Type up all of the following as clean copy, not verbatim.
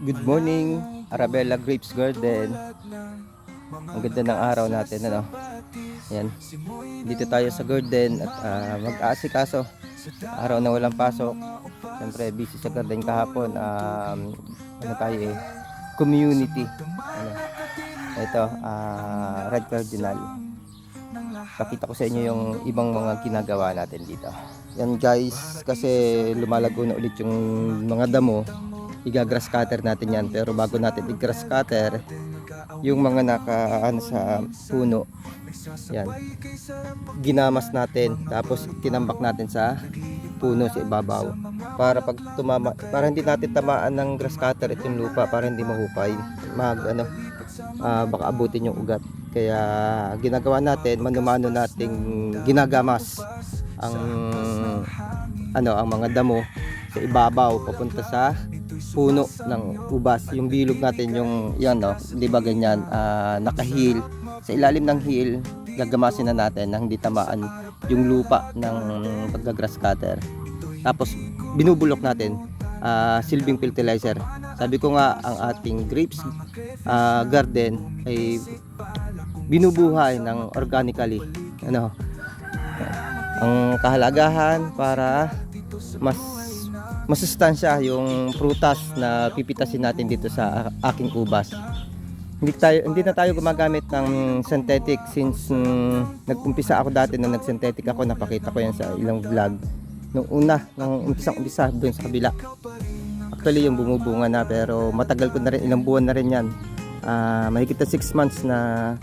Good morning, Arabella Grapes Garden. Ang ganda ng araw natin, ano? Yan. Dito tayo sa garden at mag-aasikaso. Araw na walang pasok. Siyempre busy sa garden kahapon. Ano tayo eh? Community. Ano? Ito, Red Cardinal. Pakita ko sa inyo yung ibang mga ginagawa natin dito. Yan guys, kasi lumalago na ulit yung mga damo. Iga-grass cutter natin yan, pero bago natin i-grass cutter yung mga naka sa puno, yan, ginamas natin, tapos tinambak natin sa puno sa ibabaw para pag tumama, para hindi natin tamaan ng grass cutter itong lupa, para hindi mahupay baka abutin yung ugat. Kaya ginagawa natin, mano-mano nating ginagamas ang ang mga damo sa ibabaw papunta sa puno ng ubas. Yung bilog natin, yung yan, no, di ba ganyan, naka-heel sa ilalim ng heel, gagamasin na natin nang hindi tamaan yung lupa ng pagga-grass cutter. Tapos binubulok natin, silbing fertilizer. Sabi ko nga, ang ating grapes garden ay binubuhay ng organically, ang kahalagahan para mas masustansya yung prutas na pipitasin natin dito sa aking ubas. Hindi na tayo gumagamit ng synthetic since nag-umpisa ako dati na nag-synthetic ako. Napakita ko yan sa ilang vlog nung umpisa doon sa kabila. Actually yung bumubunga na, pero matagal ko na rin, ilang buwan na rin yan. Mahigit na 6 months na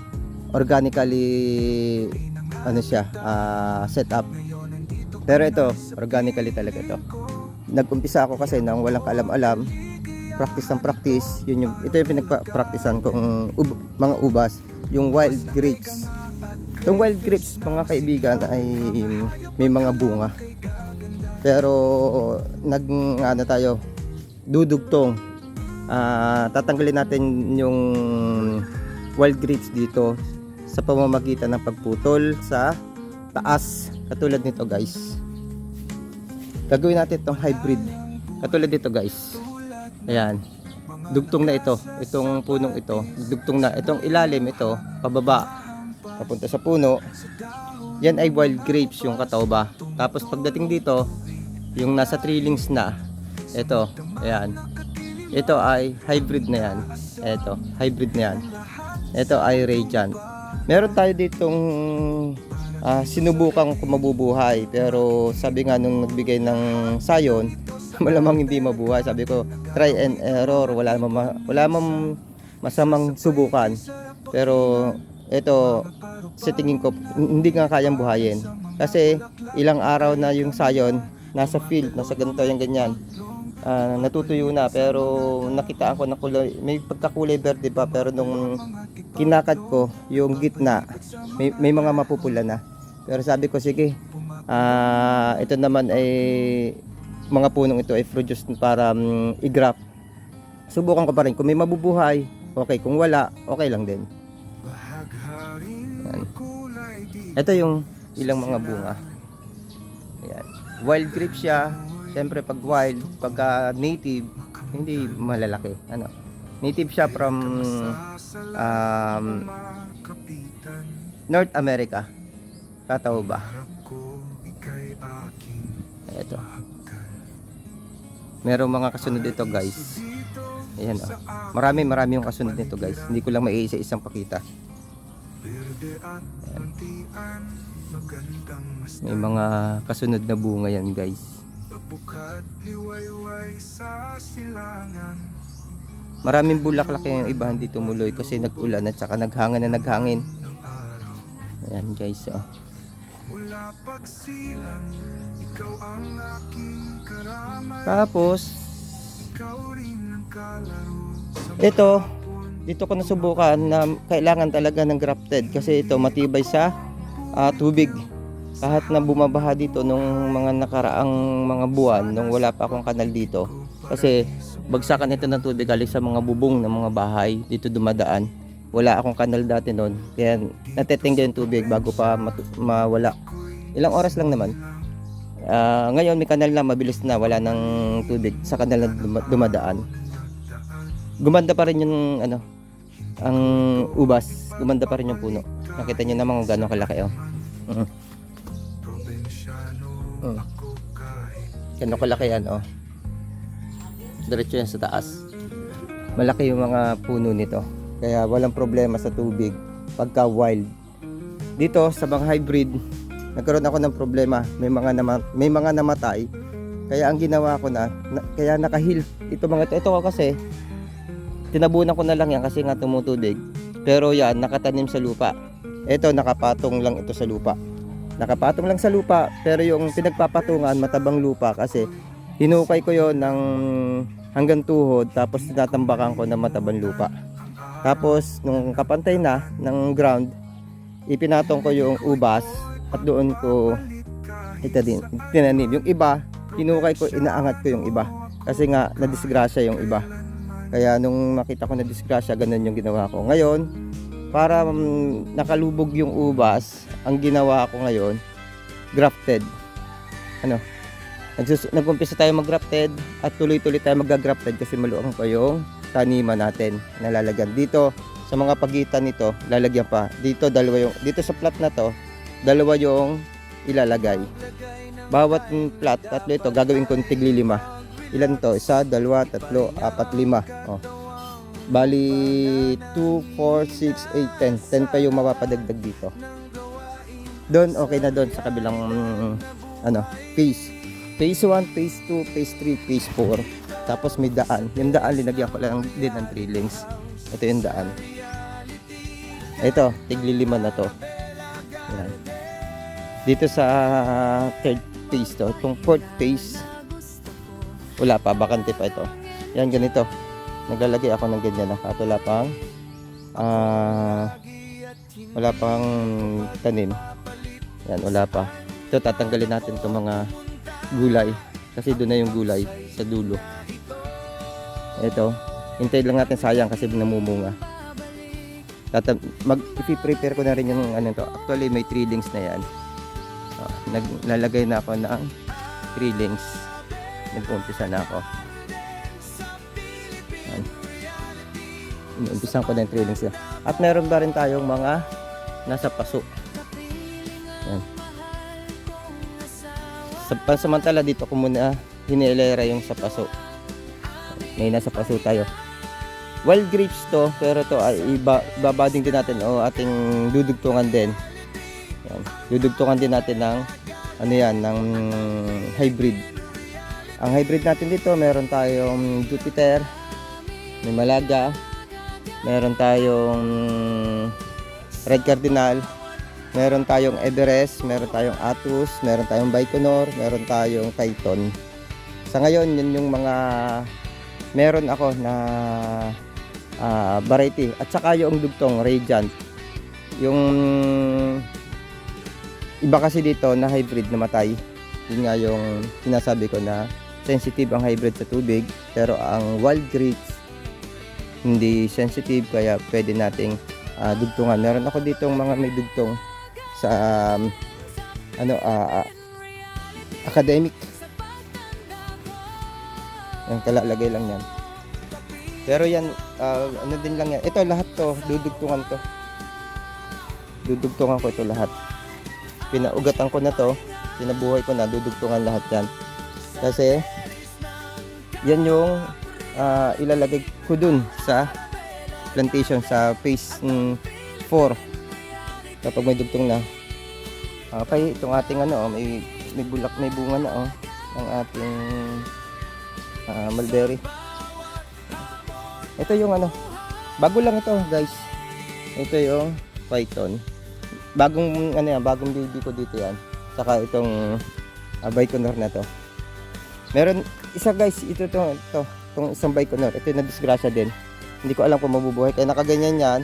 organically set up. Pero ito organically talaga ito. Nag-umpisa ako kasi nang walang kaalam-alam, practice ng practice. Ito yung pinagpa-practicean kong mga ubas, yung wild grapes. Yung wild grapes, mga kaibigan, ay may mga bunga. Pero tayo, dudugtong. Tatanggalin natin yung wild grapes dito sa pamamagitan ng pagputol sa taas, katulad nito guys. Gagawin natin itong hybrid katulad dito guys. Ayan, dugtong na ito, itong punong ito dugtong na, itong ilalim ito pababa papunta sa puno, yan ay wild grapes yung katawba. Tapos pagdating dito, yung nasa trillings na ito, ayan, ito ay hybrid na yan. Ito hybrid na yan, ito ay radiant. Meron tayo ditong sinubukan kung mabubuhay, pero sabi nga nung nagbigay ng sayon, malamang hindi mabuhay. Sabi ko try and error, wala namang masamang subukan. Pero ito, sa tingin ko hindi nga kayang buhayin, kasi ilang araw na yung sayon nasa field, nasa ganito yung ganyan, natutuyo na, pero nakita ko na kulay, may pagkakulay verde pa, pero nung kinakad ko yung gitna, may mga mapupula na. Pero sabi ko sige, ito naman ay mga punong ito ay produce para i-graft. Subukan ko pa rin, kung may mabubuhay okay, kung wala okay lang din. Ayan. Ito yung ilang mga bunga. Ayan. Wild grape siya. Siyempre pag wild, pagka native, hindi malalaki. Native siya from North America. Tataw ba? Ito. Merong mga kasunod dito guys. Ayan, oh. Marami yung kasunod nito guys. Hindi ko lang maiisa-isang pakita. Ayan. May mga kasunod na bunga yan guys. Maraming bulaklak yung iba hindi tumuloy kasi nag-ulan at saka naghangin. Ayan guys, oh. Tapos ito, dito ko nasubukan na kailangan talaga ng grafted, kasi ito matibay sa tubig. Kahit na bumabaha dito nung mga nakaraang mga buwan, nung wala pa akong kanal dito, kasi bagsakan ito ng tubig galing sa mga bubong ng mga bahay, dito dumadaan. Wala akong kanal dati noon, kaya natitingga yung tubig bago pa mawala. Ilang oras lang naman. Ngayon may kanal na, mabilis na, wala ng tubig sa kanal na dumadaan. gumanda pa rin yung ano, ang ubas, gumanda pa rin yung puno. Nakita niyo naman kung gaano kalaki oh. Gaano kalaki yan oh. Diretso yan sa taas. Malaki yung mga puno nito. Kaya walang problema sa tubig pagka wild. Dito sa mga hybrid, nagkaroon ako ng problema. May mga namatay. Kaya ang ginawa ko kaya nakahil ito mga ito kasi tinabunan ko na lang yan kasi nga tumutubig. Pero yan, nakatanim sa lupa. Ito, nakapatong lang ito sa lupa. Nakapatong lang sa lupa, pero yung pinagpapatungan, matabang lupa kasi hinukay ko yon ng hanggang tuhod, tapos tinatambakan ko ng matabang lupa. Tapos, nung kapantay na ng ground, ipinatong ko yung ubas at doon ko tinanim. Yung iba, hinukay ko, inaangat ko yung iba. Kasi nga, nadisgrasya yung iba. Kaya nung makita ko na disgrasya, ganun yung ginawa ko. Ngayon, para nakalubog yung ubas, ang ginawa ko ngayon, grafted. Nag-umpisa tayo mag-grafted at tuloy-tuloy tayo mag-grafted kasi maluang pa yung taniman natin na lalagyan. Dito, sa mga pagitan nito, lalagyan pa. Dito, dito sa plat na to, dalawa yung ilalagay. Bawat plat, tatlo ito, gagawin ko tigli 5. Ilan to? 1, 2, 3, 4, 5. Oh. Bali 2, 4, 6, 8, 10. 10 pa yung mapapadagdag dito. Doon okay na doon sa kabilang phase. Phase 1, phase 2, phase 3, phase 4. Tapos may daan. Yung daan linagyan ko lang din ng railings. Ito yung daan. Ito, tigli 5 na to. Yan. Dito sa third phase to, itong fourth phase, wala pa, bakante pa ito. Yan, ganito. Naglalagay ako ng ganyan at wala pang tanim. Yan, wala pa. Ito, tatanggalin natin itong mga gulay. Kasi doon na yung gulay sa dulo. Ito, hintay lang natin, sayang kasi namumunga. Mag-prepare ko na rin yung to. Actually, may trillings na yan. Naglalagay na ako ng trillings. Nag-umpisa na ako. Umpisan ko na yung trailings na. At meron ba rin tayong mga nasa paso. Yan. Pansamantala dito ko muna hinilera yung sa paso. May nasa paso tayo. Wild grapes to, pero to ay ibabading din natin o ating dudugtungan din. Yan. Dudugtungan din natin ng ng hybrid. Ang hybrid natin dito, meron tayong Jupiter, may Malaga, meron tayong Red Cardinal, meron tayong Everest, meron tayong Atus, meron tayong Baikonur, meron tayong Titan. Sa ngayon, yun yung mga meron ako na variety. At saka yung dugtong Radiant. Yung iba kasi dito na hybrid na matay. Yun nga yung sinasabi ko na sensitive ang hybrid sa tubig, pero ang wild grapes hindi sensitive, kaya pwede nating dugtungan. Meron ako ditong mga may dugtong sa academic. Yung kalalagay lang yan. Pero yan, din lang yan. Ito lahat to, dudugtungan to. Dudugtungan ko ito lahat. Pinaugatan ko na to, pinabuhay ko na, dudugtungan lahat yan. Kasi yan yung ilalagay ko dun sa plantation sa phase 4 kapag may dugtong na. Okay, itong ating may bulak, may bunga na ang ating mulberry. Ito yung bago lang ito, guys. Ito yung Python. Bagong bagong baby ko dito yan. Saka itong Baikonur na to. Meron isa, guys, itong isang Baikonur. Ito yung nadisgrasya din. Hindi ko alam kung mabubuhay. Kaya nakaganyan yan.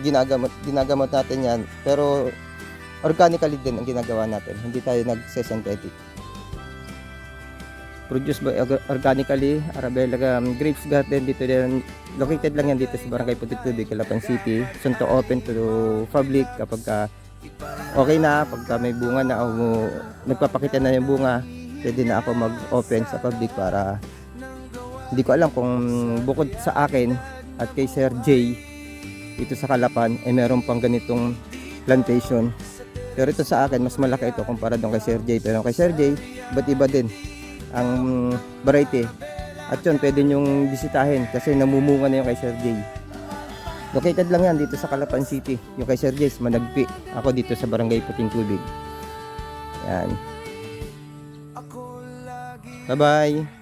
Ginagamot natin yan. Pero organically din ang ginagawa natin. Hindi tayo nag-synthetic. Produced by organically, Arabella Grapes Garden. Dito din, located lang yan dito sa Barangay Putitubig, Calapan City. Soon to open to public kapag okay na, pagka may bunga na o nagpapakita na yung bunga, pwede na ako mag-open sa public para Hindi ko alam kung bukod sa akin at kay Sir J dito sa Calapan ay meron pang ganitong plantation. Pero ito sa akin mas malaki ito kumpara doon kay Sir J. Pero kay Sir J, iba't iba din ang variety. At yun, pwede nyong bisitahin kasi namumunga na yung kay Sir J. Located lang yan dito sa Calapan City. Yung kay Sir J, Managpi. Ako dito sa Barangay Puting Tubig. Yan. Bye-bye.